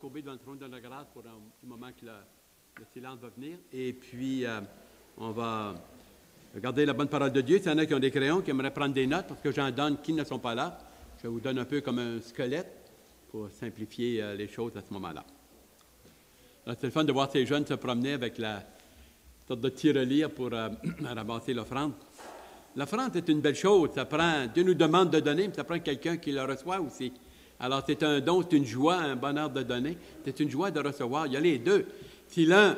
Courbé devant le trône de la grâce pour un petit moment que le silence va venir. Et puis, on va regarder la bonne parole de Dieu. S'il y en a qui ont des crayons, qui aimeraient prendre des notes, parce que j'en donne qui ne sont pas là, je vous donne un peu comme un squelette pour simplifier les choses à ce moment-là. C'est le fun de voir ces jeunes se promener avec la sorte de tirelire pour ramasser l'offrande. L'offrande, c'est une belle chose. Dieu nous demande de donner, mais ça prend quelqu'un qui le reçoit aussi. Alors, c'est un don, c'est une joie, un bonheur de donner. C'est une joie de recevoir. Il y a les deux. Si l'un,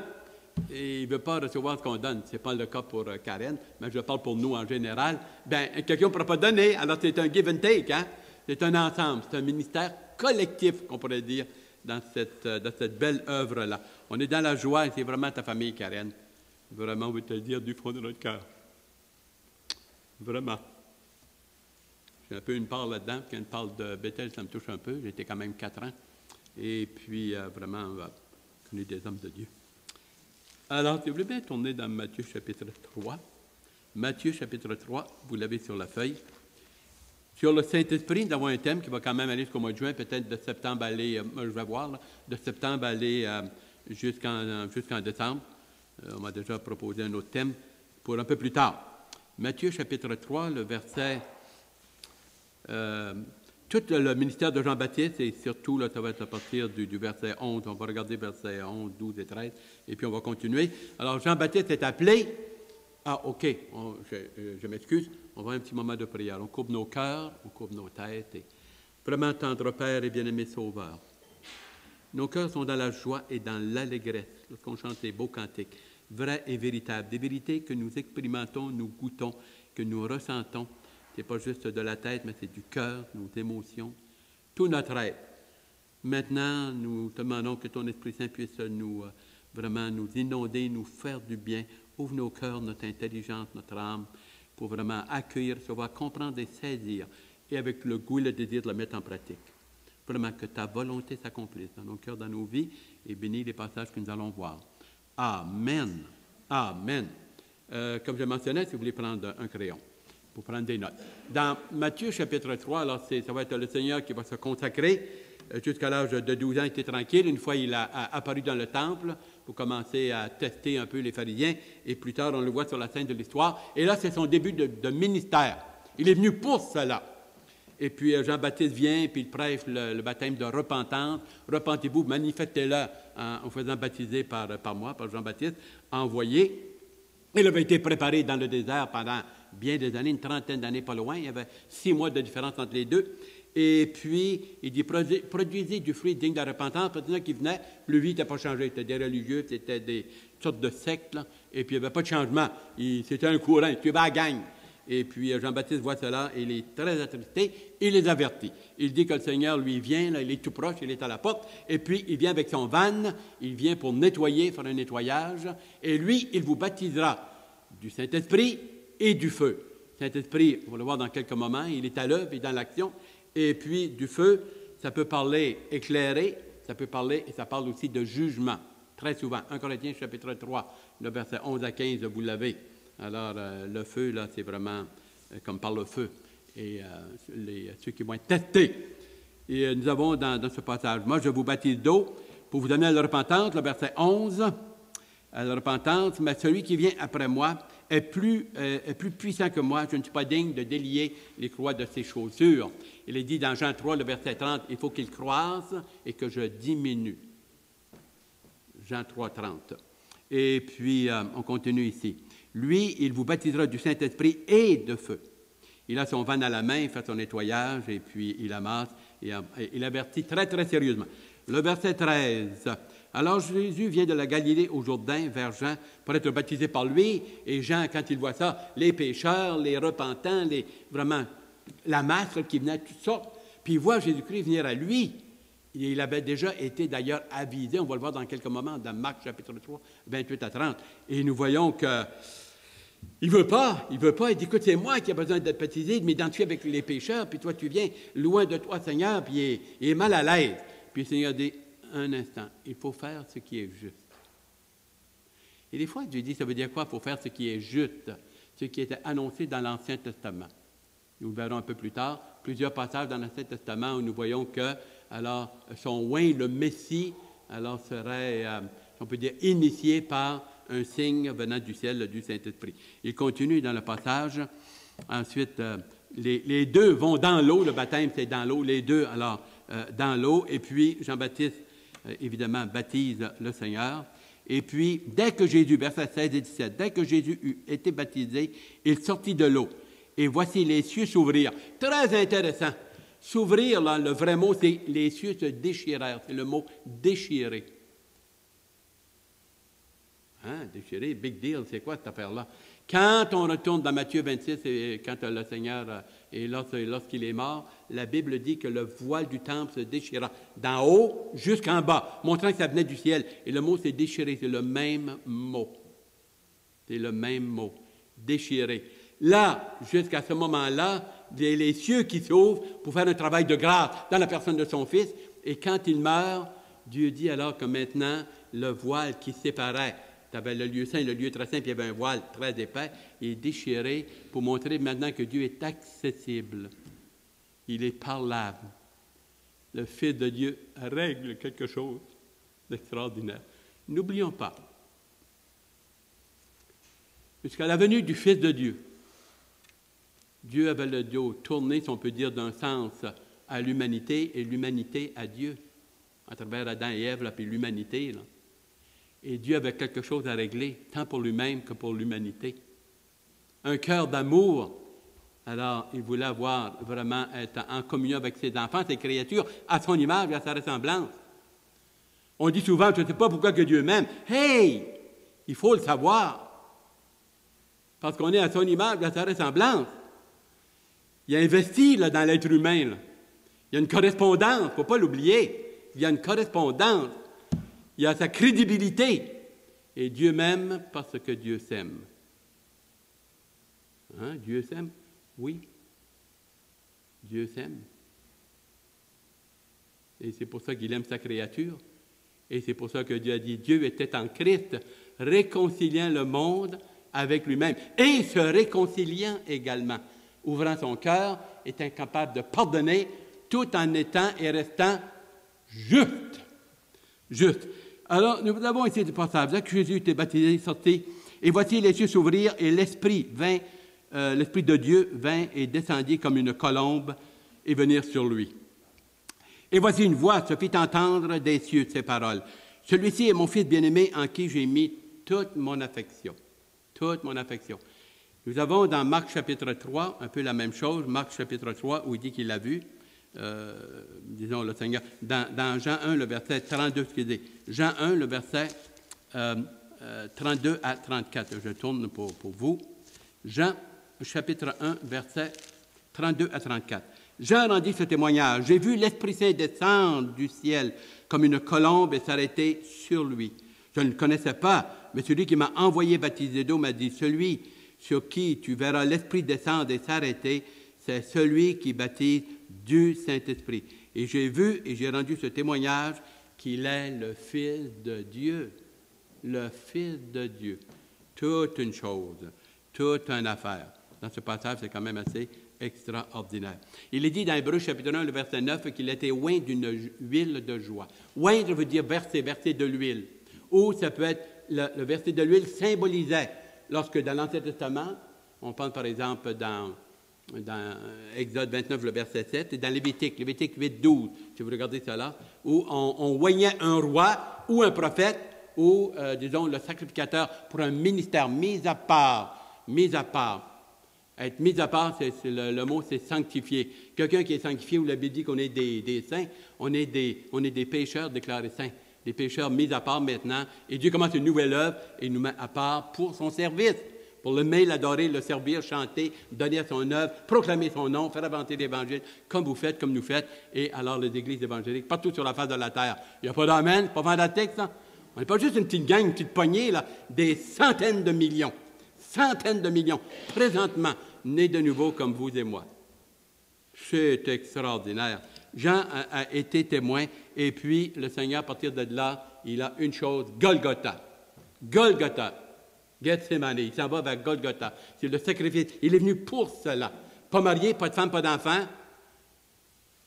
il ne veut pas recevoir ce qu'on donne, ce n'est pas le cas pour Karen, mais je parle pour nous en général, bien, quelqu'un ne pourra pas donner. Alors, c'est un give and take, hein? C'est un ensemble, c'est un ministère collectif, qu'on pourrait dire, dans cette belle œuvre-là. On est dans la joie et c'est vraiment ta famille, Karen. Vraiment, on veut te le dire du fond de notre cœur. Vraiment. J'ai un peu une part là-dedans. Quand on parle de Bethel, ça me touche un peu. J'étais quand même 4 ans. Et puis, vraiment, on est des hommes de Dieu. Alors, si vous voulez bien tourner dans Matthieu chapitre 3. Matthieu chapitre 3, vous l'avez sur la feuille. Sur le Saint-Esprit, nous avons un thème qui va quand même aller jusqu'au mois de juin, peut-être de septembre aller, je vais voir, là, de septembre aller jusqu'en décembre. On m'a déjà proposé un autre thème pour un peu plus tard. Matthieu chapitre 3, le verset... tout le ministère de Jean-Baptiste, et surtout, là, ça va être à partir du verset 11. On va regarder versets 11, 12 et 13, et puis on va continuer. Alors, Jean-Baptiste est appelé... Ah, OK, je m'excuse. On va avoir un petit moment de prière. On courbe nos cœurs, on courbe nos têtes. Et vraiment, tendre Père et bien-aimé Sauveur, nos cœurs sont dans la joie et dans l'allégresse lorsqu'on chante les beaux cantiques, vrais et véritables, des vérités que nous expérimentons, nous goûtons, que nous ressentons. Ce n'est pas juste de la tête, mais c'est du cœur, nos émotions, tout notre être. Maintenant, nous te demandons que ton Esprit Saint puisse vraiment nous inonder, nous faire du bien. Ouvre nos cœurs, notre intelligence, notre âme, pour vraiment accueillir, recevoir, comprendre et saisir, et avec le goût et le désir de la mettre en pratique. Vraiment que ta volonté s'accomplisse dans nos cœurs, dans nos vies, et bénis les passages que nous allons voir. Amen. Amen. Comme je mentionnais, si vous voulez prendre un crayon, pour prendre des notes. Dans Matthieu chapitre 3, alors ça va être le Seigneur qui va se consacrer. Jusqu'à l'âge de 12 ans, il était tranquille. Une fois, il a apparu dans le temple pour commencer à tester un peu les pharisiens. Et plus tard, on le voit sur la scène de l'histoire. Et là, c'est son début de ministère. Il est venu pour cela. Et puis, Jean-Baptiste vient, puis il prêche le baptême de repentance. Repentez-vous, manifestez-le en faisant baptiser par moi, par Jean-Baptiste, envoyé. Il avait été préparé dans le désert pendant bien des années, une trentaine d'années, pas loin. Il y avait 6 mois de différence entre les deux. Et puis, il dit, produisez du fruit digne de la repentance. Parce que là qui venait, le vie n'était pas changé. C'était des religieux, c'était des sortes de sectes, là. Et puis, il n'y avait pas de changement. C'était un courant, tu vas à la gang. Et puis, Jean-Baptiste voit cela, il est très attristé, il les avertit. Il dit que le Seigneur, lui, vient, là, il est tout proche, il est à la porte. Et puis, il vient avec son van, il vient pour nettoyer, faire un nettoyage. Et lui, il vous baptisera du Saint-Esprit et du feu. Saint-Esprit, on va le voir dans quelques moments, il est à l'œuvre, il est dans l'action. Et puis, du feu, ça peut parler éclairé, ça peut parler, et ça parle aussi de jugement, très souvent. 1 Corinthiens, chapitre 3, le verset 11 à 15, vous l'avez. Alors, le feu, là, c'est vraiment comme par le feu. Et ceux qui vont être testés. Et nous avons dans ce passage, moi, je vous baptise d'eau pour vous donner à la repentance, le verset 11, à la repentance, mais celui qui vient après moi est plus puissant que moi. Je ne suis pas digne de délier les croix de ses chaussures. Il est dit dans Jean 3, le verset 30, il faut qu'il croisse et que je diminue. Jean 3, 30. Et puis, on continue ici. Lui, il vous baptisera du Saint-Esprit et de feu. Il a son van à la main, il fait son nettoyage, et puis il amasse, et il avertit très, très sérieusement. Le verset 13. Alors Jésus vient de la Galilée au Jourdain vers Jean pour être baptisé par lui. Et Jean, quand il voit ça, les pécheurs, les repentants, vraiment la masse qui venait, tout ça, puis il voit Jésus-Christ venir à lui. Il avait déjà été d'ailleurs avisé, on va le voir dans quelques moments, dans Marc chapitre 3, 28 à 30. Et nous voyons que il veut pas, il dit, écoute, c'est moi qui ai besoin d'être baptisé, de m'identifier avec les pécheurs, puis toi tu viens loin de toi, Seigneur, puis il est mal à l'aise. Puis le Seigneur dit, un instant, il faut faire ce qui est juste. Et des fois, Dieu dit, ça veut dire quoi? Il faut faire ce qui est juste, ce qui était annoncé dans l'Ancien Testament. Nous le verrons un peu plus tard, plusieurs passages dans l'Ancien Testament où nous voyons que alors son oint, le Messie, alors serait, on peut dire, initié par un signe venant du ciel du Saint-Esprit. Il continue dans le passage. Ensuite, les deux vont dans l'eau. Le baptême, c'est dans l'eau. Les deux, alors, dans l'eau. Et puis, Jean-Baptiste, évidemment, baptise le Seigneur. Et puis, dès que Jésus, versets 16 et 17, dès que Jésus eut été baptisé, il sortit de l'eau. Et voici les cieux s'ouvrir. Très intéressant. S'ouvrir, là, le vrai mot, c'est les cieux se déchirèrent. C'est le mot déchirer. Hein, déchirer, big deal, c'est quoi cette affaire-là? Quand on retourne dans Matthieu 26, et quand le Seigneur, et lorsqu'il est mort, la Bible dit que le voile du temple se déchira d'en haut jusqu'en bas, montrant que ça venait du ciel. Et le mot c'est déchirer, c'est le même mot. C'est le même mot, déchirer. Là, jusqu'à ce moment-là, il y a les cieux qui s'ouvrent pour faire un travail de grâce dans la personne de son Fils. Et quand il meurt, Dieu dit alors que maintenant, le voile qui séparait, tu avais le lieu saint et le lieu très saint, puis il y avait un voile très épais, il est déchiré pour montrer maintenant que Dieu est accessible. Il est parlable. Le Fils de Dieu règle quelque chose d'extraordinaire. N'oublions pas, jusqu'à la venue du Fils de Dieu, Dieu avait le dos tourné, si on peut dire, d'un sens à l'humanité et l'humanité à Dieu, à travers Adam et Ève, là, puis l'humanité. Là. Et Dieu avait quelque chose à régler, tant pour lui-même que pour l'humanité. Un cœur d'amour. Alors, il voulait avoir vraiment être en communion avec ses enfants, ses créatures, à son image et à sa ressemblance. On dit souvent, je ne sais pas pourquoi que Dieu m'aime. Hey! Il faut le savoir. Parce qu'on est à son image et à sa ressemblance. Il a investi là, dans l'être humain. Là. Il y a une correspondance, il ne faut pas l'oublier. Il y a une correspondance. Il y a sa crédibilité. Et Dieu m'aime parce que Dieu s'aime. Hein? Dieu s'aime? Oui. Dieu s'aime. Et c'est pour ça qu'il aime sa créature. Et c'est pour ça que Dieu a dit, Dieu était en Christ, réconciliant le monde avec lui-même. Et se réconciliant également. Ouvrant son cœur, est incapable de pardonner, tout en étant et restant juste. Juste. Alors, nous avons essayé de passer. Là que Jésus était baptisé, sorti, et voici les cieux s'ouvrir, et l'Esprit vint, l'Esprit de Dieu vint et descendit comme une colombe et venir sur lui. Et voici une voix se fit entendre des cieux ces paroles. Celui-ci est mon Fils bien-aimé en qui j'ai mis toute mon affection. Toute mon affection. Nous avons dans Marc chapitre 3 un peu la même chose. Marc chapitre 3 où il dit qu'il l'a vu. Disons le Seigneur. Dans Jean 1, le verset 32, excusez. Jean 1, le verset 32 à 34. Je tourne pour vous. Jean chapitre 1, verset 32 à 34. Jean rendit ce témoignage. J'ai vu l'Esprit Saint descendre du ciel comme une colombe et s'arrêter sur lui. Je ne le connaissais pas, mais celui qui m'a envoyé baptiser d'eau m'a dit, celui sur qui tu verras l'Esprit descendre et s'arrêter, c'est celui qui baptise du Saint-Esprit. Et j'ai vu et j'ai rendu ce témoignage qu'il est le Fils de Dieu. Le Fils de Dieu. Toute une chose, toute une affaire. Dans ce passage, c'est quand même assez extraordinaire. Il est dit dans Hébreux chapitre 1, le verset 9, qu'il était oint d'une huile de joie. Oindre veut dire verser de l'huile. Ou ça peut être, le verser de l'huile symbolisait, lorsque dans l'Ancien Testament, on pense par exemple dans Exode 29, le verset 7, et dans Lévitique 8, 12, si vous regardez cela, où on oignait un roi ou un prophète, ou, disons, le sacrificateur pour un ministère mis à part. Être mis à part, le mot, c'est sanctifié. Quelqu'un qui est sanctifié, où la Bible dit qu'on est des saints, on est des pécheurs déclarés saints, des pécheurs mis à part maintenant, et Dieu commence une nouvelle œuvre et nous met à part pour son service, pour l'aimer, l'adorer, le servir, chanter, donner à son œuvre, proclamer son nom, faire avancer l'Évangile, comme vous faites, comme nous faites, et alors les églises évangéliques, partout sur la face de la terre. Il n'y a pas d'amen, pas vendre la texte, hein? On n'est pas juste une petite gang, une petite poignée, là, des centaines de millions, présentement, nés de nouveau comme vous et moi. C'est extraordinaire. Jean a été témoin, et puis le Seigneur, à partir de là, il a une chose, Golgotha. Gethsemane, il s'en va vers Golgotha. C'est le sacrifice. Il est venu pour cela. Pas marié, pas de femme, pas d'enfant.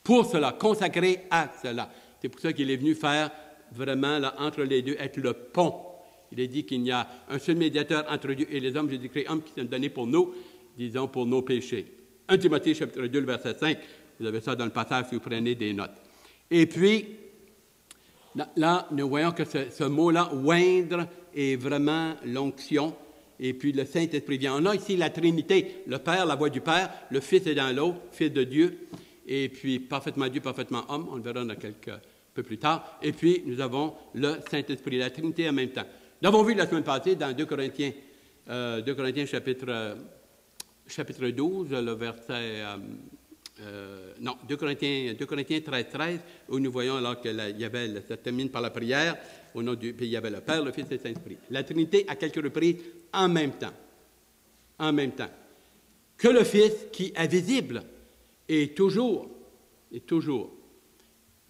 pour cela, consacré à cela. C'est pour ça qu'il est venu faire vraiment, là, entre les deux, être le pont. Il est dit qu'il y a un seul médiateur entre Dieu et les hommes, Jésus-Christ, homme qui s'est donné pour nous, disons, pour nos péchés. 1 Timothée, chapitre 2, le verset 5, vous avez ça dans le passage si vous prenez des notes. Et puis, là, nous voyons que ce mot-là, oindre, est vraiment l'onction. Et puis, le Saint-Esprit vient. On a ici la Trinité, le Père, la voix du Père, le Fils est dans l'autre, Fils de Dieu, et puis parfaitement Dieu, parfaitement homme, on le verra dans quelques peu plus tard. Et puis, nous avons le Saint-Esprit, la Trinité en même temps. Nous l'avons vu la semaine passée dans 2 Corinthiens chapitre 12, le verset... 2 Corinthiens 13, où nous voyons alors que ça termine par la prière, au nom du, puis il y avait le Père, le Fils et le Saint-Esprit. La Trinité à quelques reprises en même temps. En même temps. Que le Fils qui est visible est toujours.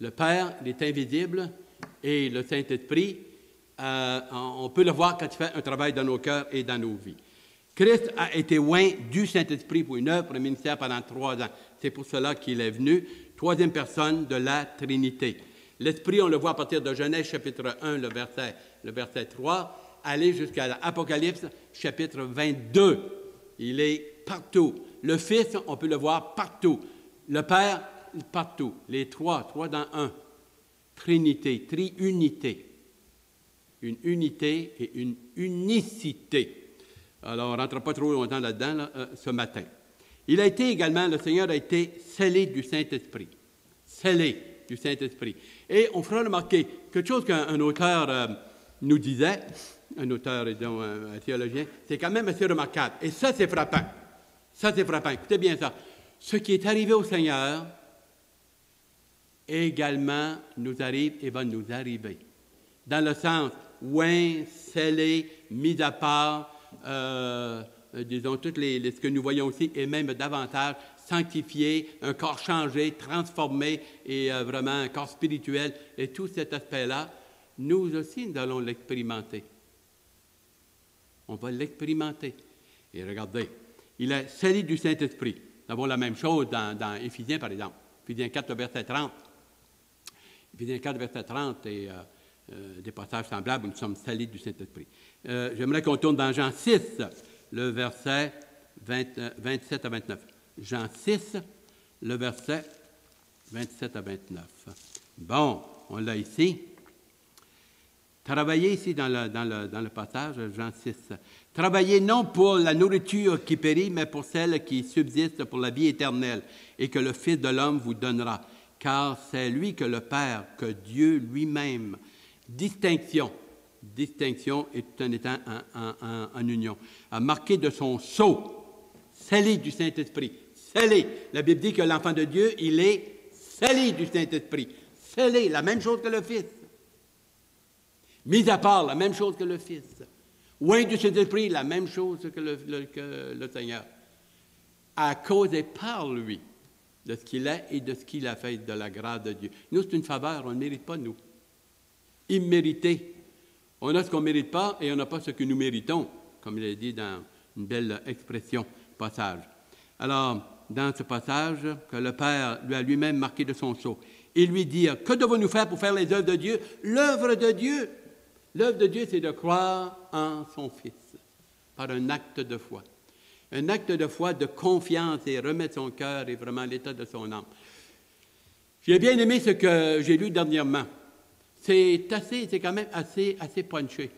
Le Père, il est invisible, et le Saint-Esprit, on peut le voir quand il fait un travail dans nos cœurs et dans nos vies. Christ a été oint du Saint-Esprit pour une œuvre, pour un ministère pendant 3 ans. C'est pour cela qu'il est venu, troisième personne de la Trinité. L'Esprit, on le voit à partir de Genèse, chapitre 1, le verset 3, aller jusqu'à l'Apocalypse, chapitre 22. Il est partout. Le Fils, on peut le voir partout. Le Père, partout. Les trois dans un. Trinité, triunité. Une unité et une unicité. Alors, on ne rentre pas trop longtemps là-dedans ce matin. Il a été également, le Seigneur a été scellé du Saint-Esprit. Scellé du Saint-Esprit. Et on fera remarquer quelque chose qu'un auteur nous disait, un auteur, disons, un théologien, c'est quand même assez remarquable. Et ça, c'est frappant. Ça, c'est frappant. Écoutez bien ça. Ce qui est arrivé au Seigneur, également nous arrive et va nous arriver. Dans le sens, oint, scellé, mis à part, disons, ce que nous voyons aussi, et même davantage, sanctifié, un corps changé, transformé, et vraiment un corps spirituel. Et tout cet aspect-là, nous aussi, nous allons l'expérimenter. On va l'expérimenter. Et regardez, il est scellé du Saint-Esprit. Nous avons la même chose dans Éphésiens, par exemple. Éphésiens 4, verset 30. Éphésiens 4, verset 30, et des passages semblables où nous sommes scellés du Saint-Esprit. J'aimerais qu'on tourne dans Jean 6, le verset 27 à 29. Jean 6, le verset 27 à 29. Bon, on l'a ici. Travaillez ici dans le passage, Jean 6. Travaillez non pour la nourriture qui périt, mais pour celle qui subsiste pour la vie éternelle, et que le Fils de l'homme vous donnera. Car c'est lui que le Père, que Dieu lui-même. Distinction et tout en étant en union, a marqué de son sceau, scellé du Saint-Esprit. Scellé. La Bible dit que l'enfant de Dieu, il est scellé du Saint-Esprit. Scellé, la même chose que le Fils. Mis à part, la même chose que le Fils. Oint du Saint-Esprit, la même chose que le Seigneur. À cause et par lui, de ce qu'il est et de ce qu'il a fait, de la grâce de Dieu. Nous, c'est une faveur, on ne mérite pas, nous. Immérité. On a ce qu'on ne mérite pas et on n'a pas ce que nous méritons, comme il est dit dans une belle expression, passage. Alors, dans ce passage, que le Père lui a lui-même marqué de son sceau, il lui dit, que devons-nous faire pour faire les œuvres de Dieu? L'œuvre de Dieu. L'œuvre de Dieu, c'est de croire en son Fils, par un acte de foi. Un acte de foi, de confiance et remettre son cœur et vraiment l'état de son âme. J'ai bien aimé ce que j'ai lu dernièrement. C'est quand même assez punché.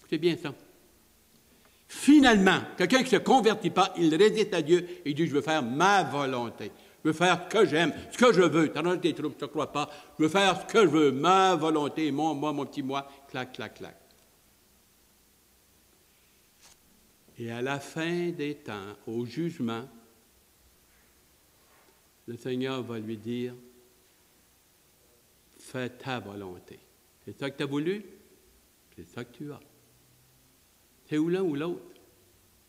C'est bien ça. Finalement, quelqu'un qui ne se convertit pas, il résiste à Dieu et il dit, je veux faire ma volonté. Je veux faire ce que j'aime, ce que je veux. Tu as tes troubles, je ne te crois pas. Je veux faire ce que je veux, ma volonté, mon petit moi, clac, clac, clac. Et à la fin des temps, au jugement, le Seigneur va lui dire, fais ta volonté. C'est ça que tu as voulu, c'est ça que tu as. C'est ou l'un ou l'autre.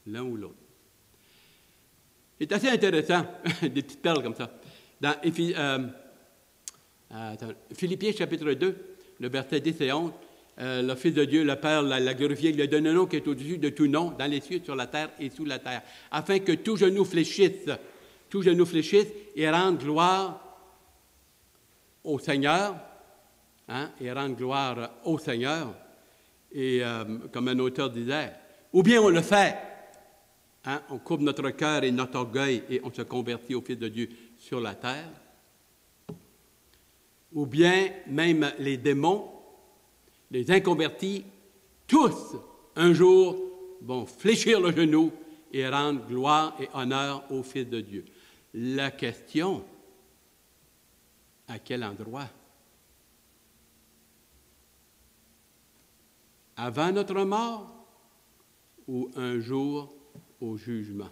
L'un ou l'autre. C'est assez intéressant, des petites perles comme ça. Dans Philippiens chapitre 2, le verset 10 et 11, le Fils de Dieu, le Père, l'a glorifié, il lui a donné un nom qui est au-dessus de tout nom, dans les cieux, sur la terre et sous la terre, afin que tout genou fléchisse et rende gloire au Seigneur, hein, et rendre gloire au Seigneur. Et comme un auteur disait, ou bien on le fait, hein, on courbe notre cœur et notre orgueil et on se convertit au Fils de Dieu sur la terre, ou bien même les démons, les inconvertis, tous, un jour, vont fléchir le genou et rendre gloire et honneur au Fils de Dieu. La question, à quel endroit? Avant notre mort ou un jour au jugement?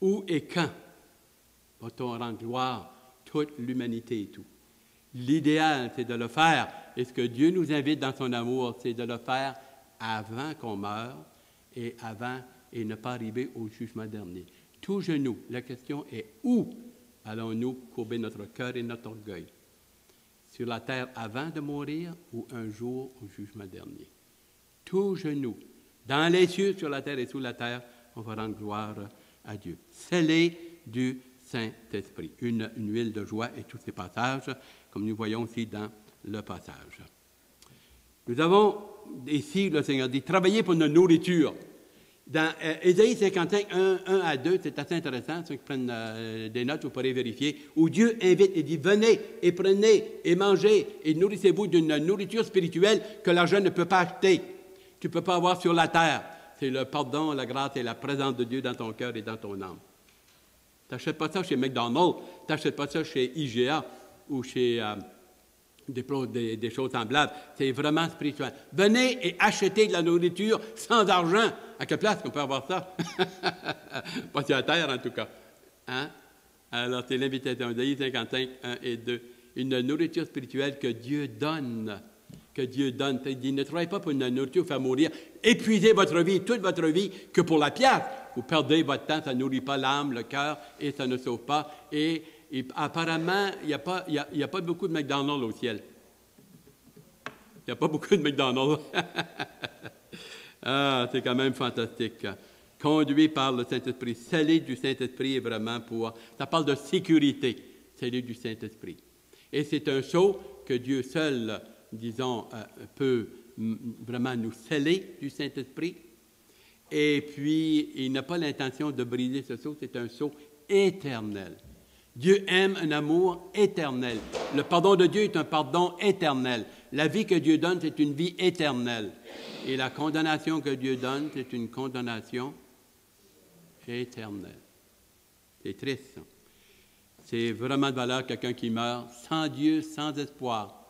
Où et quand va-t-on rendre gloire toute l'humanité et tout? L'idéal, c'est de le faire. Et ce que Dieu nous invite dans son amour, c'est de le faire avant qu'on meure et ne pas arriver au jugement dernier. Tout genou, la question est où allons-nous courber notre cœur et notre orgueil? Sur la terre avant de mourir ou un jour au jugement dernier? Tout genou, dans les cieux, sur la terre et sous la terre, on va rendre gloire à Dieu. Scellé du Saint-Esprit. Une huile de joie et tous ces passages, comme nous voyons aussi dans le passage. Nous avons ici, le Seigneur dit, travailler pour notre nourriture. Dans Ésaïe 55, 1 à 2, c'est assez intéressant, ceux qui prennent des notes, vous pourrez vérifier, où Dieu invite et dit, venez et prenez et mangez et nourrissez-vous d'une nourriture spirituelle que l'argent ne peut pas acheter. Tu ne peux pas avoir sur la terre. C'est le pardon, la grâce et la présence de Dieu dans ton cœur et dans ton âme. Tu n'achètes pas ça chez McDonald's, tu n'achètes pas ça chez IGA ou chez des choses semblables. C'est vraiment spirituel. Venez et achetez de la nourriture sans argent. À quelle place qu'on peut avoir ça? Pas sur la terre, en tout cas. Hein? Alors, c'est l'invitation d'Ésaïe 55, 1 et 2. Une nourriture spirituelle que Dieu donne. Que Dieu donne. Il dit, ne travaillez pas pour une nourriture pour faire mourir. Épuisez votre vie, toute votre vie, que pour la pièce. Vous perdez votre temps, ça ne nourrit pas l'âme, le cœur, et ça ne sauve pas. Et apparemment, il n'y a pas beaucoup de McDonald's au ciel. Il n'y a pas beaucoup de McDonald's. Ah, c'est quand même fantastique. Conduit par le Saint-Esprit. Scellé du Saint-Esprit est vraiment pour... Ça parle de sécurité, scellé du Saint-Esprit. Et c'est un sceau que Dieu seul, disons, peut vraiment nous sceller du Saint-Esprit. Et puis, il n'a pas l'intention de briser ce sceau, c'est un sceau éternel. Dieu aime un amour éternel. Le pardon de Dieu est un pardon éternel. La vie que Dieu donne, c'est une vie éternelle. Et la condamnation que Dieu donne, c'est une condamnation éternelle. C'est triste, ça. C'est vraiment de valeur quelqu'un qui meurt sans Dieu, sans espoir,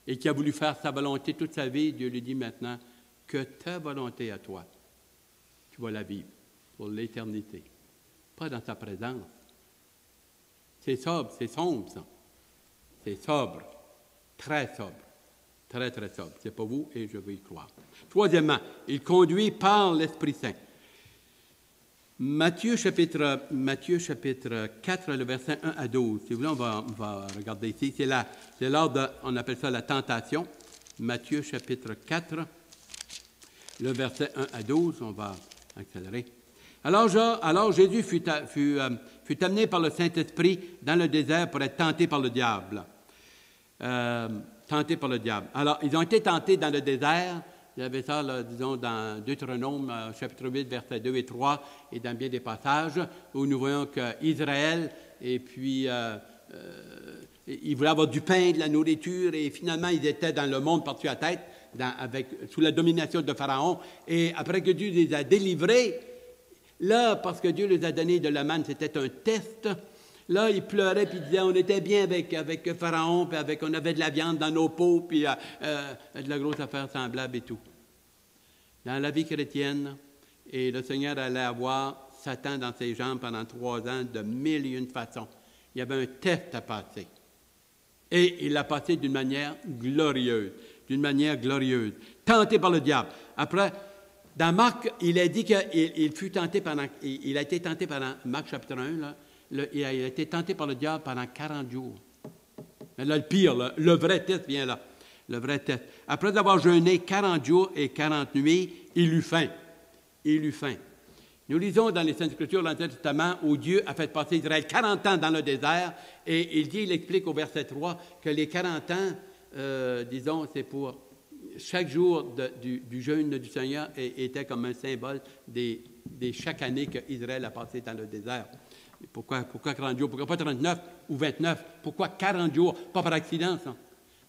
et qui a voulu faire sa volonté toute sa vie. Dieu lui dit maintenant que ta volonté à toi, tu vas la vivre pour l'éternité, pas dans sa présence. C'est sobre, c'est sombre, ça. C'est sobre, très sobre, très, très sobre. C'est pas vous et je veux y croire. Troisièmement, il conduit par l'Esprit Saint. Matthieu chapitre 4, le verset 1 à 12. Si vous voulez, on va regarder ici. C'est lors de, on appelle ça la tentation. Matthieu chapitre 4, le verset 1 à 12. On va accélérer. Alors Jésus fut amené par le Saint-Esprit dans le désert pour être tenté par le diable. Tenté par le diable. Alors, ils ont été tentés dans le désert. Il y avait ça, là, disons, dans Deutéronome, chapitre 8, versets 2 et 3, et dans bien des passages, où nous voyons qu'Israël, et puis, ils voulaient avoir du pain, de la nourriture, et finalement, ils étaient dans le monde par-dessus la tête, sous la domination de Pharaon. Et après que Dieu les a délivrés, là, parce que Dieu les a donné de la manne, c'était un test. Là, ils pleuraient, puis ils disaient, on était bien avec Pharaon, puis on avait de la viande dans nos pots, puis de la grosse affaire semblable et tout. Dans la vie chrétienne, et le Seigneur allait avoir Satan dans ses jambes pendant 3 ans de 1001 façons. Il y avait un test à passer. Et il l'a passé d'une manière glorieuse. Tenté par le diable. Après, dans Marc, il a dit qu'il a été tenté pendant Marc chapitre 1, là, il a été tenté par le diable pendant 40 jours. Mais là, le pire, le vrai test vient là. Le vrai test. Après avoir jeûné 40 jours et 40 nuits, il eut faim. Nous lisons dans les Saintes Écritures, dans l'Ancien Testament, où Dieu a fait passer Israël 40 ans dans le désert, et il explique au verset 3 que les 40 ans, disons, c'est pour chaque jour du jeûne du Seigneur était comme un symbole des chaque année qu'Israël a passé dans le désert. Pourquoi 40 jours? Pourquoi pas 39 ou 29? Pourquoi 40 jours? Pas par accident, ça.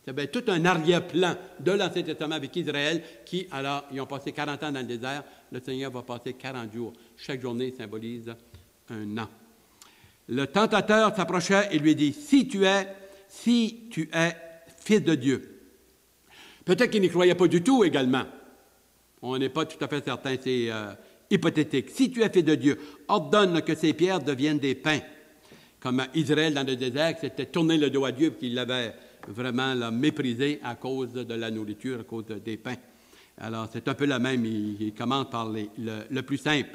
C'est tout un arrière-plan de l'Ancien Testament avec Israël qui, alors, ils ont passé 40 ans dans le désert. Le Seigneur va passer 40 jours. Chaque journée symbolise un an. Le tentateur s'approcha et lui dit, si tu es fils de Dieu. Peut-être qu'il n'y croyait pas du tout également. On n'est pas tout à fait certain, c'est hypothétique. Si tu es fils de Dieu, ordonne que ces pierres deviennent des pains. Comme Israël dans le désert, c'était tourner le dos à Dieu, qu'il l'avait vraiment méprisé à cause de la nourriture, à cause des pains. Alors, c'est un peu la même, il commence par le plus simple.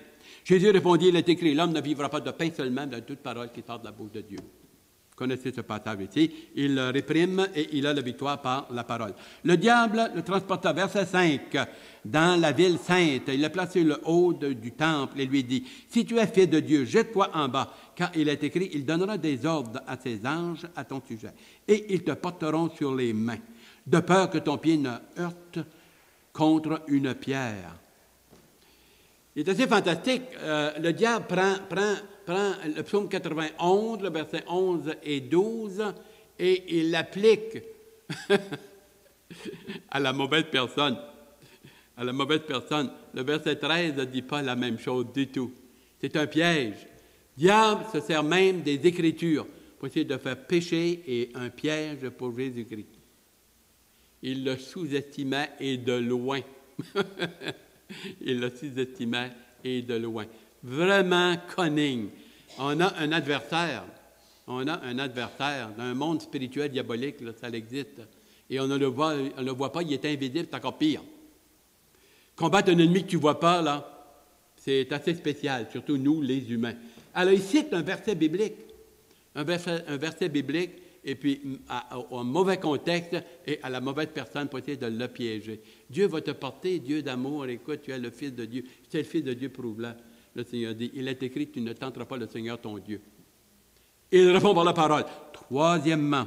Jésus répondit, il est écrit, l'homme ne vivra pas de pain seulement, mais de toute parole qui sort de la bouche de Dieu. Vous connaissez ce passage ici. Il le réprime et il a la victoire par la parole. Le diable le transporta, verset 5, dans la ville sainte. Il l'a placé le haut du temple et lui dit, si tu es fils de Dieu, jette-toi en bas, car il est écrit, il donnera des ordres à ses anges à ton sujet, et ils te porteront sur les mains, de peur que ton pied ne heurte contre une pierre. Il est assez fantastique. Le diable prend le psaume 91, le verset 11 et 12, et il l'applique à la mauvaise personne. À la mauvaise personne. Le verset 13 ne dit pas la même chose du tout. C'est un piège. Le diable se sert même des Écritures pour essayer de faire pécher et un piège pour Jésus-Christ. Il le sous-estimait et de loin. Il le sous-estimait et de loin. Vraiment cunning. On a un adversaire d'un monde spirituel diabolique, là, ça existe. Et on ne le voit pas, il est invisible, c'est encore pire. Combattre un ennemi que tu ne vois pas, là, c'est assez spécial, surtout nous, les humains. Alors, il cite un verset biblique. Un verset biblique, et puis au mauvais contexte et à la mauvaise personne pour essayer de le piéger. Dieu va te porter, Dieu d'amour, écoute, tu es le Fils de Dieu. Tu es le Fils de Dieu, prouve-le. Le Seigneur dit, il est écrit, tu ne tenteras pas le Seigneur ton Dieu. Il répond par la parole. Troisièmement,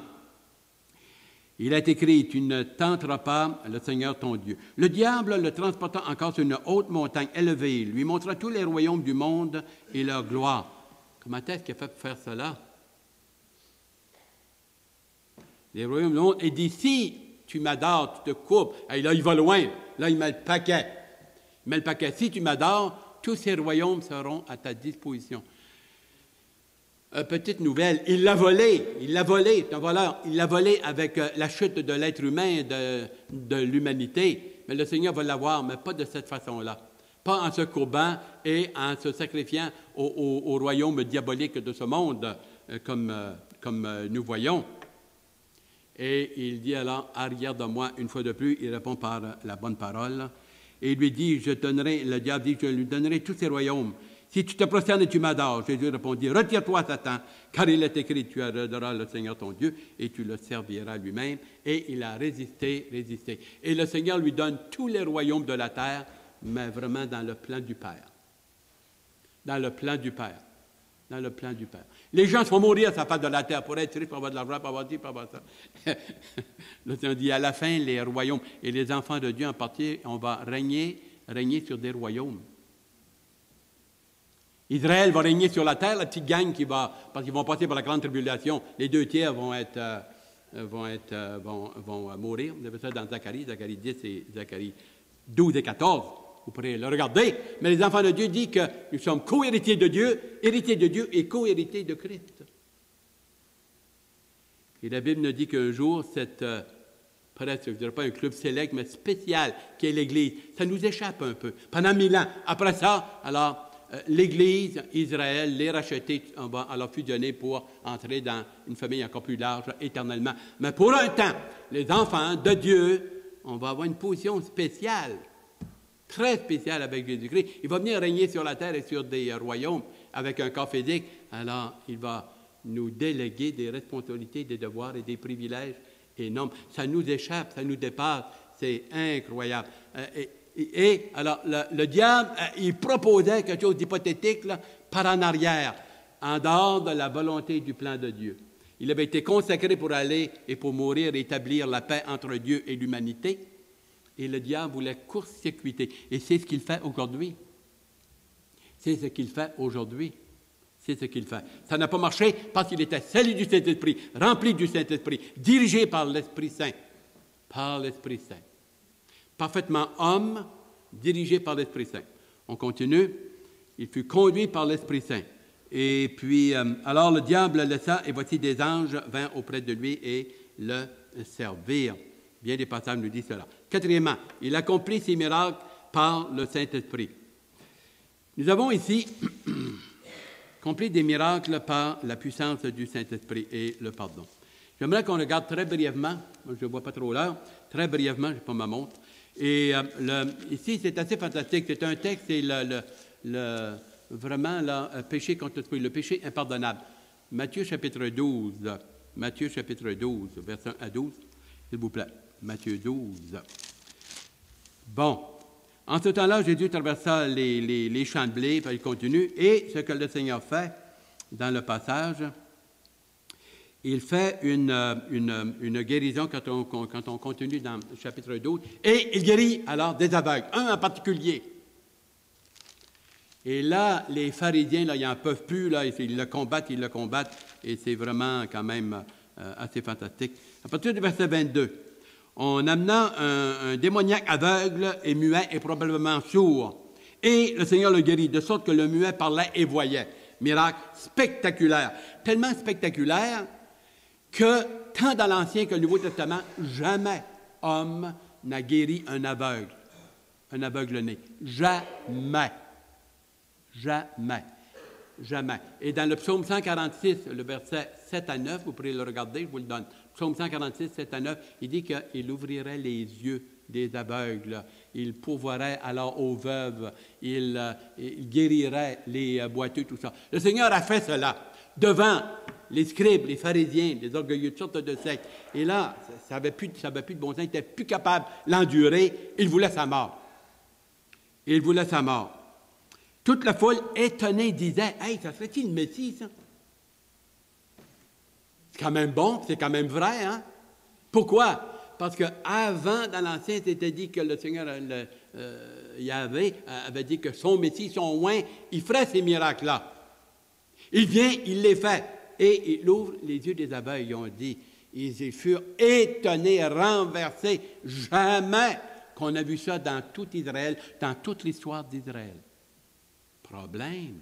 il est écrit, tu ne tenteras pas le Seigneur ton Dieu. Le diable le transporta encore sur une haute montagne élevée, lui montra tous les royaumes du monde et leur gloire. Comment est-ce qu'il a fait pour faire cela? Les royaumes du monde, et dit, si tu m'adores, tu te coupes. Et là, il va loin. Là, il met le paquet. Il met le paquet. Si tu m'adores, tous ces royaumes seront à ta disposition. Petite nouvelle, il l'a volé, c'est un voleur. Il l'a volé avec la chute de l'être humain, de l'humanité. Mais le Seigneur va l'avoir, mais pas de cette façon-là. Pas en se courbant et en se sacrifiant au royaume diabolique de ce monde, comme nous voyons. Et il dit alors, arrière de moi, une fois de plus, il répond par la bonne parole. Et il lui dit, le diable dit, je lui donnerai tous ces royaumes. Si tu te prosternes et tu m'adores, Jésus répondit, retire-toi, Satan, car il est écrit, tu adoreras le Seigneur ton Dieu et tu le serviras lui-même. Et il a résisté. Et le Seigneur lui donne tous les royaumes de la terre, mais vraiment dans le plan du Père. Dans le plan du Père. Les gens se font mourir à sa part de la terre pour être riches, pour avoir de l'argent, pour avoir ci, pour avoir ça. Le Seigneur dit, à la fin, les royaumes et les enfants de Dieu en partie, on va régner sur des royaumes. Israël va régner sur la terre, la petite gang parce qu'ils vont passer par la grande tribulation, les 2 tiers vont mourir. Vous avez ça dans Zacharie 10 et Zacharie 12 et 14. Vous pourrez le regarder. Mais les enfants de Dieu disent que nous sommes co-héritiers de Dieu et co-héritiers de Christ. Et la Bible nous dit qu'un jour, presque, je ne dirais pas un club sélect, mais spécial, qui est l'Église, ça nous échappe un peu. Pendant 1000 ans. Après ça, alors, l'Église, Israël, les racheter, on va alors fusionner pour entrer dans une famille encore plus large éternellement. Mais pour un temps, les enfants de Dieu, on va avoir une position spéciale, très spéciale avec Jésus-Christ. Il va venir régner sur la terre et sur des royaumes avec un corps physique. Alors, il va nous déléguer des responsabilités, des devoirs et des privilèges énormes. Ça nous échappe, ça nous dépasse. C'est incroyable. Et alors, le diable, il proposait quelque chose d'hypothétique là, par en arrière, en dehors de la volonté du plan de Dieu. Il avait été consacré pour aller et pour mourir et établir la paix entre Dieu et l'humanité. Et le diable voulait court-circuiter. Et c'est ce qu'il fait aujourd'hui. C'est ce qu'il fait aujourd'hui. C'est ce qu'il fait. Ça n'a pas marché parce qu'il était scellé du Saint-Esprit, rempli du Saint-Esprit, dirigé par l'Esprit Saint. Par l'Esprit Saint. Parfaitement homme, dirigé par l'Esprit Saint. On continue. Il fut conduit par l'Esprit Saint. Et puis, alors le diable le laissa, et voici des anges vinrent auprès de lui et le servirent. Bien des passages nous disent cela. Quatrièmement, il accomplit ses miracles par le Saint-Esprit. Nous avons ici accompli des miracles par la puissance du Saint-Esprit et le pardon. J'aimerais qu'on regarde très brièvement, moi je ne vois pas trop l'heure, très brièvement, je n'ai pas ma montre. Et ici, c'est assez fantastique. C'est un texte, c'est vraiment le péché contre l'esprit, le péché impardonnable. Matthieu chapitre 12, versets 1 à 12, s'il vous plaît. Matthieu 12. Bon, en ce temps-là, Jésus traversa les champs de blé, puis il continue, et ce que le Seigneur fait dans le passage, il fait une guérison quand on continue dans le chapitre 12, et il guérit alors des aveugles, un en particulier. Et là, les pharisiens, là, ils n'en peuvent plus, là, ils le combattent, et c'est vraiment quand même assez fantastique. À partir du verset 22, on amena un démoniaque aveugle et muet et probablement sourd. Et le Seigneur le guérit, de sorte que le muet parlait et voyait. Miracle spectaculaire. Tellement spectaculaire que, tant dans l'Ancien que le Nouveau Testament, jamais homme n'a guéri un aveugle-né. Jamais. Jamais. Jamais. Et dans le psaume 146, le verset 7 à 9, vous pourrez le regarder, je vous le donne. Psaume 146, 7 à 9, il dit qu'il ouvrirait les yeux des aveugles, il pourvoirait alors aux veuves, il guérirait les boiteux, tout ça. Le Seigneur a fait cela devant les scribes, les pharisiens, les orgueilleux, toutes sortes de sectes. Et là, ça n'avait plus de bon sens, il n'était plus capable de l'endurer, il voulait sa mort. Toute la foule, étonnée, disait « Hey, ça serait-il le Messie, ça? » C'est quand même bon, c'est quand même vrai, hein? Pourquoi? Parce qu'avant, dans l'Ancien, c'était dit que le Seigneur Yahvé avait dit que son Messie, son oint, il ferait ces miracles-là. Il vient, il les fait. Et il ouvre les yeux des aveugles, ils ont dit. Ils furent étonnés, renversés. Jamais qu'on a vu ça dans tout Israël, dans toute l'histoire d'Israël. Problème.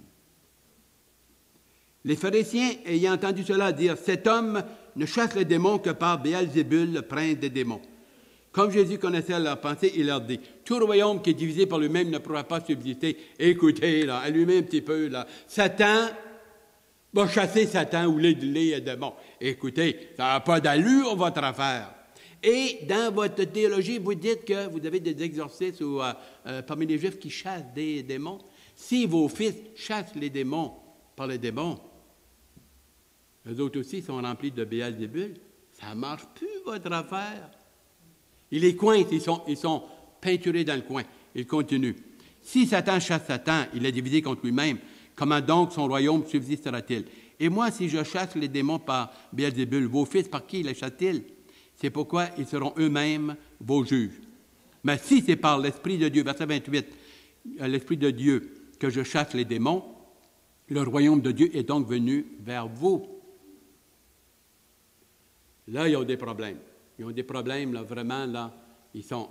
Les pharisiens, ayant entendu cela, dirent « Cet homme ne chasse les démons que par Béelzébul, le prince des démons. » Comme Jésus connaissait leur pensée, il leur dit « Tout royaume qui est divisé par lui-même ne pourra pas subsister. Écoutez, là, allumez un petit peu, là. Satan va chasser Satan ou les démons. Écoutez, ça n'a pas d'allure, votre affaire. » Et dans votre théologie, vous dites que vous avez des exorcistes ou, parmi les Juifs qui chassent des démons. Si vos fils chassent les démons par les démons, eux autres aussi sont remplis de Béelzébul. Ça ne marche plus, votre affaire. Ils les coincent, ils sont peinturés dans le coin. Ils continuent. Si Satan chasse Satan, il est divisé contre lui-même. Comment donc son royaume subsistera-t-il? Et moi, si je chasse les démons par Béelzébul, vos fils, par qui les chassent-ils? C'est pourquoi ils seront eux-mêmes vos juges. Mais si c'est par l'Esprit de Dieu, verset 28, l'Esprit de Dieu, que je chasse les démons, le royaume de Dieu est donc venu vers vous. Là, ils ont des problèmes. Ils ont des problèmes, là, vraiment, là, ils sont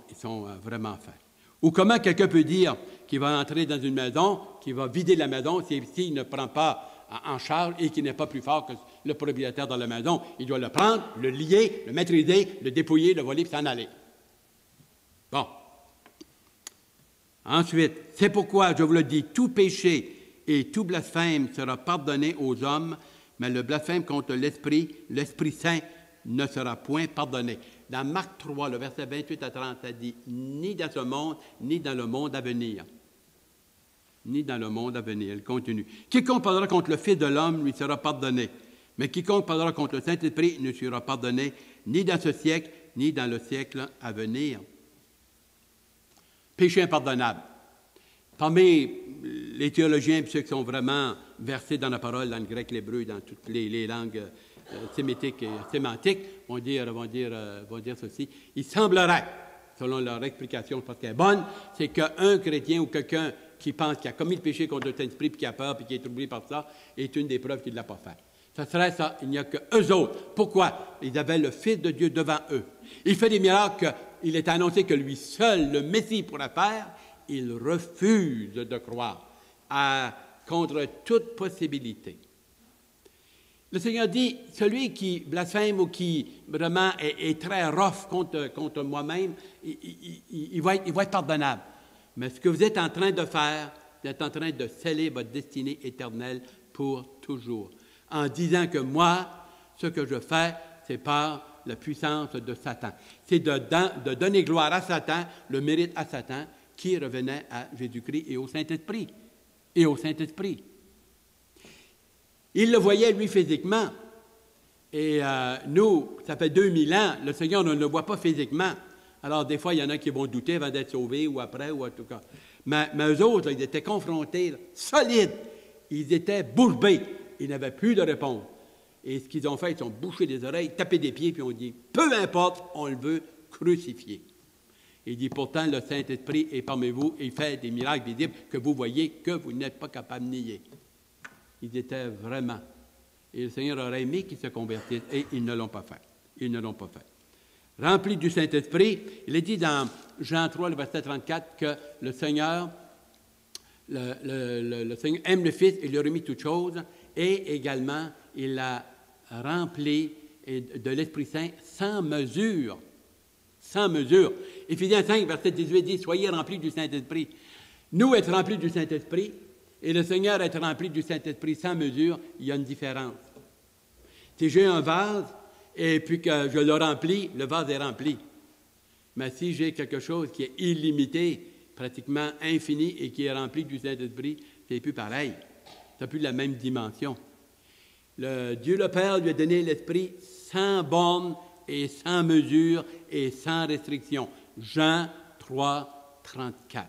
vraiment faits. Ou comment quelqu'un peut dire qu'il va entrer dans une maison, qu'il va vider la maison, s'il ne prend pas en charge et qu'il n'est pas plus fort que le propriétaire dans la maison. Il doit le prendre, le lier, le maîtriser, le dépouiller, le voler, puis s'en aller. Bon. Ensuite, c'est pourquoi, je vous le dis, tout péché et tout blasphème sera pardonné aux hommes, mais le blasphème contre l'Esprit Saint, ne sera point pardonné. Dans Marc 3, le verset 28 à 30, ça dit « Ni dans ce monde, ni dans le monde à venir. » Ni dans le monde à venir. Elle continue. « Quiconque parlera contre le Fils de l'homme lui sera pardonné, mais quiconque parlera contre le Saint-Esprit ne sera pardonné, ni dans ce siècle, ni dans le siècle à venir. » péché impardonnable. Parmi les théologiens, ceux qui sont vraiment versés dans la parole, dans le grec, l'hébreu, dans toutes les langues sémitiques et sémantiques, vont dire ceci. Il semblerait, selon leur explication, parce qu'elle est bonne, c'est qu'un chrétien ou quelqu'un qui pense qu'il a commis le péché contre le Saint-Esprit, puis qui a peur, puis qui est troublé par ça, est une des preuves qu'il ne l'a pas fait. Ça serait ça, il n'y a qu'eux autres. Pourquoi? Ils avaient le Fils de Dieu devant eux. Il fait des miracles, il est annoncé que lui seul, le Messie, pourrait faire. Il refuse de croire contre toute possibilité. Le Seigneur dit, celui qui blasphème ou qui vraiment est très rough contre moi-même, il va être pardonnable. Mais ce que vous êtes en train de faire, vous êtes en train de sceller votre destinée éternelle pour toujours. En disant que moi, ce que je fais, c'est par la puissance de Satan. C'est de donner gloire à Satan, le mérite à Satan, qui revenait à Jésus-Christ et au Saint-Esprit. Et au Saint-Esprit. Il le voyait, lui, physiquement. Et nous, ça fait 2000 ans, le Seigneur ne le voit pas physiquement. Alors, des fois, il y en a qui vont douter avant d'être sauvés ou après, ou en tout cas. Mais eux autres, ils étaient confrontés, solides. Ils étaient bouche bée. Ils n'avaient plus de réponse. Et ce qu'ils ont fait, ils ont bouché des oreilles, tapé des pieds, puis on dit, peu importe, on le veut crucifier. Il dit, pourtant, le Saint-Esprit est parmi vous et il fait des miracles visibles que vous voyez, que vous n'êtes pas capable de nier. Ils étaient vraiment. Et le Seigneur aurait aimé qu'ils se convertissent et ils ne l'ont pas fait. Ils ne l'ont pas fait. Rempli du Saint-Esprit, il est dit dans Jean 3, le verset 34, que le Seigneur aime le Fils et lui a remis toutes choses et également, il l'a rempli de l'Esprit Saint sans mesure. Sans mesure. Éphésiens 5, verset 18 dit, « Soyez remplis du Saint-Esprit. » Nous, être remplis du Saint-Esprit et le Seigneur être rempli du Saint-Esprit sans mesure, il y a une différence. Si j'ai un vase et puis que je le remplis, le vase est rempli. Mais si j'ai quelque chose qui est illimité, pratiquement infini et qui est rempli du Saint-Esprit, c'est plus pareil. Ça n'a plus la même dimension. Dieu le Père lui a donné l'Esprit sans borne et sans mesure et sans restriction. Jean 3, 34.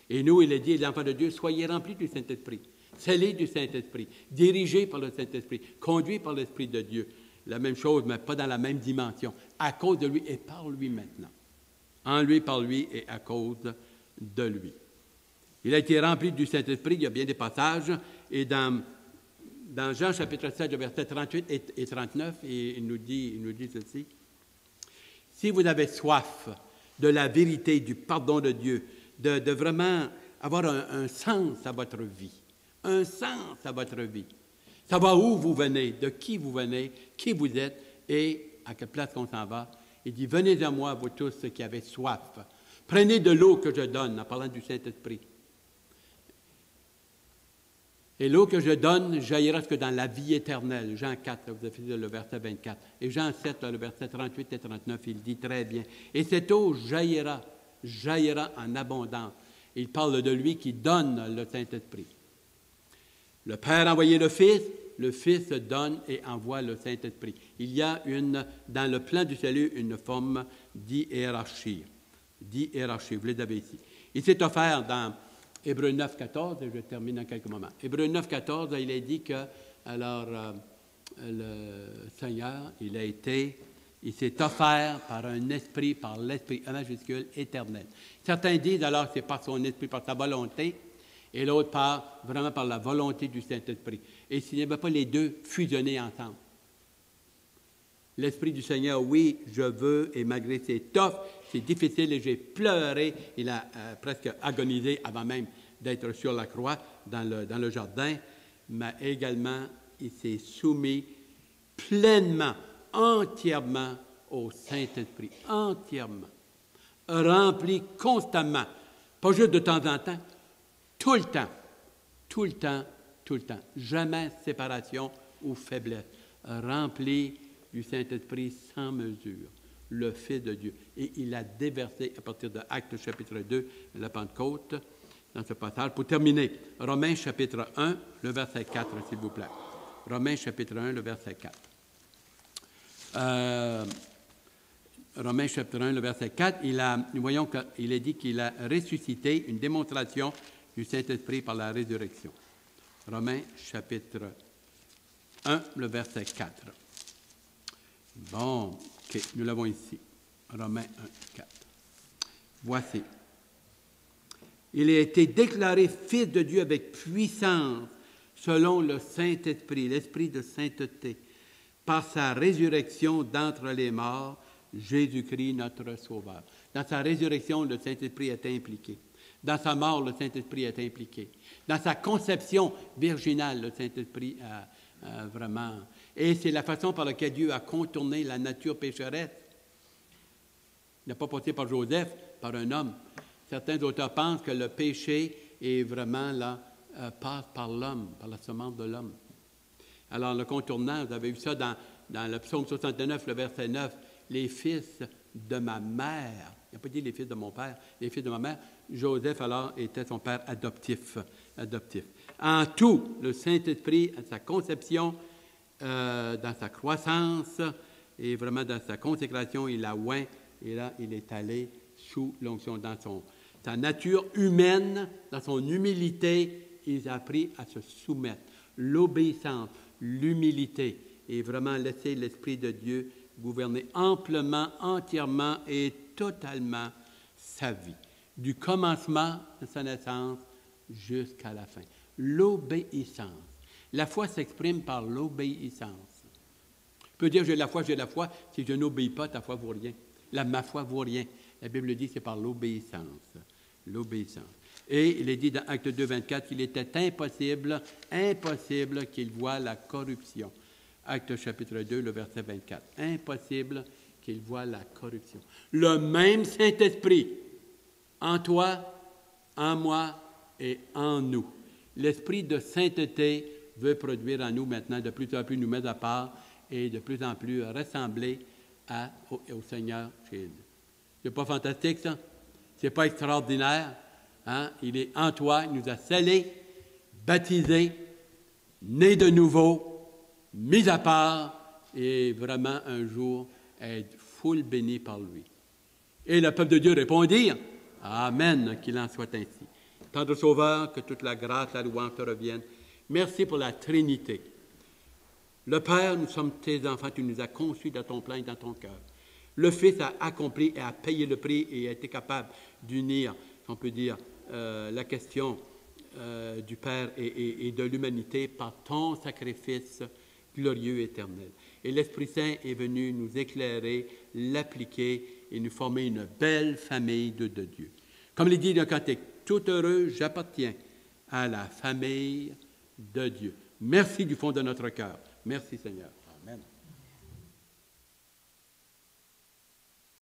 Et nous, il a dit, les enfants de Dieu, soyez remplis du Saint-Esprit, scellés du Saint-Esprit, dirigés par le Saint-Esprit, conduits par l'Esprit de Dieu. La même chose, mais pas dans la même dimension. À cause de lui et par lui maintenant. En lui, par lui et à cause de lui. Il a été rempli du Saint-Esprit, il y a bien des passages, et dans Jean chapitre 7, versets 38 et 39, et il nous dit ceci. « Si vous avez soif de la vérité, du pardon de Dieu, de vraiment avoir un sens à votre vie, un sens à votre vie, savoir où vous venez, de qui vous venez, qui vous êtes et à quelle place qu'on s'en va. Il dit, venez à moi, vous tous ceux qui avez soif. Prenez de l'eau que je donne, en parlant du Saint-Esprit. Et l'eau que je donne jaillira que dans la vie éternelle. Jean 4, vous avez le verset 24. Et Jean 7, le verset 38 et 39, il dit très bien. Et cette eau jaillira en abondance. Il parle de lui qui donne le Saint-Esprit. Le Père a envoyé le Fils donne et envoie le Saint-Esprit. Il y a dans le plan du salut une forme d'hiérarchie. Vous les avez ici. Il s'est offert dans Hébreux 9, 14, et je termine dans quelques moments. Hébreux 9, 14, il est dit que, le Seigneur, il s'est offert par un esprit, par l'esprit, un majuscule, éternel. Certains disent alors que c'est par son esprit, par sa volonté, et l'autre vraiment par la volonté du Saint-Esprit. Et s'il n'y avait pas les deux fusionnés ensemble. L'Esprit du Seigneur, oui, je veux, et malgré c'est tough, c'est difficile, et j'ai pleuré, il a presque agonisé avant même d'être sur la croix dans le jardin, mais également, il s'est soumis pleinement, entièrement au Saint-Esprit, entièrement, rempli constamment, pas juste de temps en temps, tout le temps, tout le temps, tout le temps, jamais séparation ou faiblesse, rempli du Saint-Esprit sans mesure, le Fils de Dieu. Et il a déversé à partir de Actes chapitre 2, la Pentecôte, dans ce passage. Pour terminer, Romains chapitre 1, le verset 4, s'il vous plaît. Romains chapitre 1, le verset 4. Romains chapitre 1, le verset 4, nous voyons qu'il est dit qu'il a ressuscité, une démonstration du Saint-Esprit par la résurrection. Romains chapitre 1, le verset 4. Bon, OK, nous l'avons ici. Romains 1, 4. Voici. Il a été déclaré Fils de Dieu avec puissance, selon le Saint-Esprit, l'Esprit de sainteté, par sa résurrection d'entre les morts, Jésus-Christ, notre Sauveur. Dans sa résurrection, le Saint-Esprit est impliqué. Dans sa mort, le Saint-Esprit est impliqué. Dans sa conception virginale, le Saint-Esprit a vraiment... Et c'est la façon par laquelle Dieu a contourné la nature pécheresse. Il n'a pas passé par Joseph, par un homme. Certains auteurs pensent que le péché est vraiment là, passe par l'homme, par la semence de l'homme. Alors, le contournant, vous avez vu ça dans le psaume 69, le verset 9, « Les fils de ma mère », il n'a pas dit « les fils de mon père », « les fils de ma mère », Joseph, alors, était son père adoptif. En tout, le Saint-Esprit, à sa conception, dans sa croissance et vraiment dans sa consécration, il a oint, et là, il est allé sous l'onction dans sa nature humaine, dans son humilité, il a appris à se soumettre. L'obéissance, l'humilité, et vraiment laisser l'Esprit de Dieu gouverner amplement, entièrement et totalement sa vie, du commencement de sa naissance jusqu'à la fin. L'obéissance. La foi s'exprime par l'obéissance. Tu peux dire j'ai la foi, si je n'obéis pas, ta foi vaut rien. Ma foi vaut rien. La Bible dit que c'est par l'obéissance. L'obéissance. Et il est dit dans Acte 2, 24 qu'il était impossible qu'il voie la corruption. Acte chapitre 2, le verset 24. Impossible qu'il voie la corruption. Le même Saint-Esprit en toi, en moi et en nous. L'Esprit de sainteté veut produire en nous maintenant de plus en plus nous mettre à part et de plus en plus ressembler au Seigneur Jésus. C'est pas fantastique, ça? C'est pas extraordinaire? Hein? Il est en toi, il nous a scellés, baptisés, nés de nouveau, mis à part, et vraiment un jour être full béni par lui. Et le peuple de Dieu répondit, Amen, qu'il en soit ainsi. Père Sauveur, que toute la grâce, la louange te revienne. Merci pour la Trinité. Le Père, nous sommes tes enfants, tu nous as conçus dans ton plan et dans ton cœur. Le Fils a accompli et a payé le prix et a été capable d'unir, on peut dire, la question du Père et de l'humanité par ton sacrifice glorieux et éternel. Et l'Esprit Saint est venu nous éclairer, l'appliquer et nous former une belle famille de Dieu. Comme il dit dans le cantique, tout heureux, j'appartiens à la famille de Dieu. Merci du fond de notre cœur. Merci Seigneur.